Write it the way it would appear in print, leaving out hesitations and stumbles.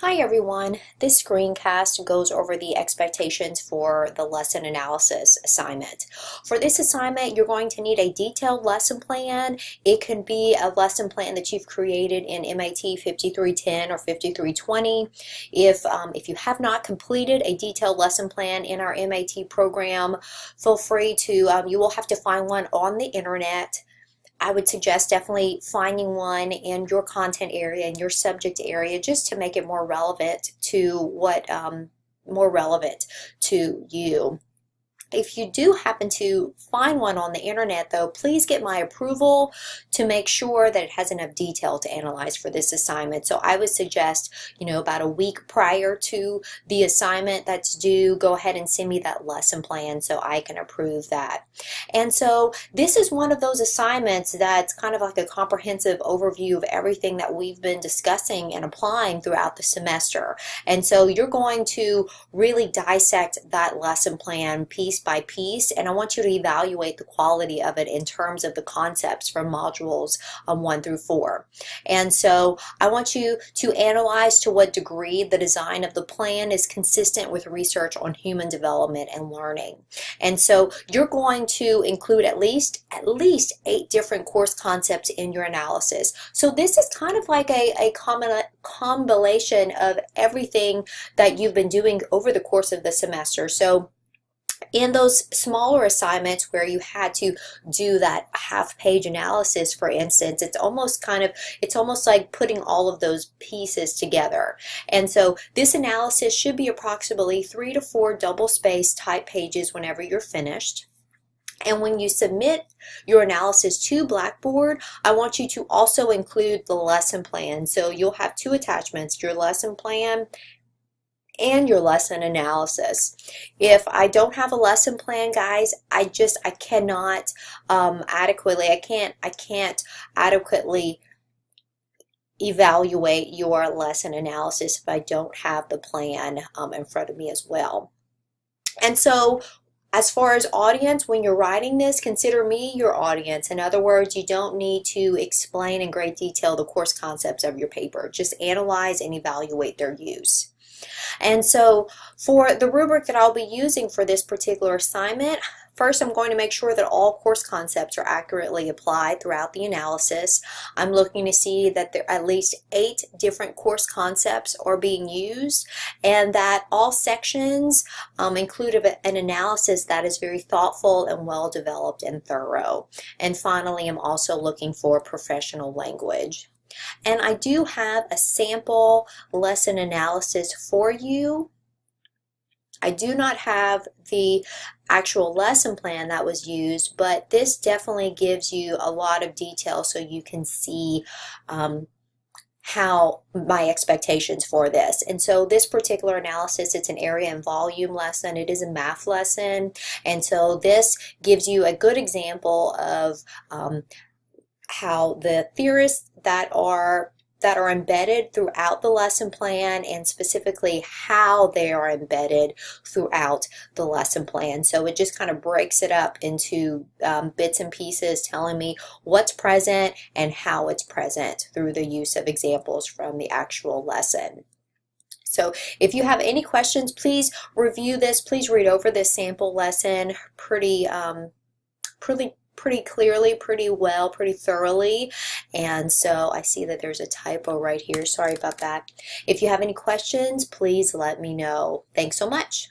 Hi everyone, this screencast goes over the expectations for the lesson analysis assignment. For this assignment, you're going to need a detailed lesson plan. It can be a lesson plan that you've created in MAT 5310 or 5320. If you have not completed a detailed lesson plan in our MAT program, feel free to, you will have to find one on the internet. I would suggest definitely finding one in your content area, in your subject area, just to make it more relevant to more relevant to you. If you do happen to find one on the internet, though, please get my approval to make sure that it has enough detail to analyze for this assignment. So I would suggest, about a week prior to the assignment that's due, go ahead and send me that lesson plan so I can approve that. And so this is one of those assignments that's kind of like a comprehensive overview of everything that we've been discussing and applying throughout the semester. And so you're going to really dissect that lesson plan piece by piece, and I want you to evaluate the quality of it in terms of the concepts from modules 1 through 4. And so I want you to analyze to what degree the design of the plan is consistent with research on human development and learning. And so you're going to include at least 8 different course concepts in your analysis. So this is kind of like a combination of everything that you've been doing over the course of the semester. So in those smaller assignments where you had to do that half-page analysis, for instance, it's almost like putting all of those pieces together. And so this analysis should be approximately 3 to 4 double-spaced type pages whenever you're finished. And when you submit your analysis to Blackboard, I want you to also include the lesson plan. So you'll have 2 attachments, your lesson plan and your lesson analysis. If I don't have a lesson plan, guys, I cannot I can't adequately evaluate your lesson analysis if I don't have the plan in front of me as well. And so as far as audience, when you're writing this, consider me your audience. In other words, you don't need to explain in great detail the course concepts of your paper. Just analyze and evaluate their use. And so for the rubric that I'll be using for this particular assignment, first I'm going to make sure that all course concepts are accurately applied throughout the analysis. I'm looking to see that there at least 8 different course concepts are being used, and that all sections include an analysis that is very thoughtful and well developed and thorough. And finally, I'm also looking for professional language. And I do have a sample lesson analysis for you. I do not have the actual lesson plan that was used, but this definitely gives you a lot of detail so you can see how my expectations for this. And so this particular analysis, it's an area and volume lesson. It is a math lesson. And so this gives you a good example of how the theorists that are embedded throughout the lesson plan, and specifically how they are embedded throughout the lesson plan. So it just kind of breaks it up into bits and pieces, telling me what's present and how it's present through the use of examples from the actual lesson. So if you have any questions, please review this. Please read over this sample lesson pretty clearly, pretty well, pretty thoroughly. And so I see that there's a typo right here. Sorry about that. If you have any questions, please let me know. Thanks so much.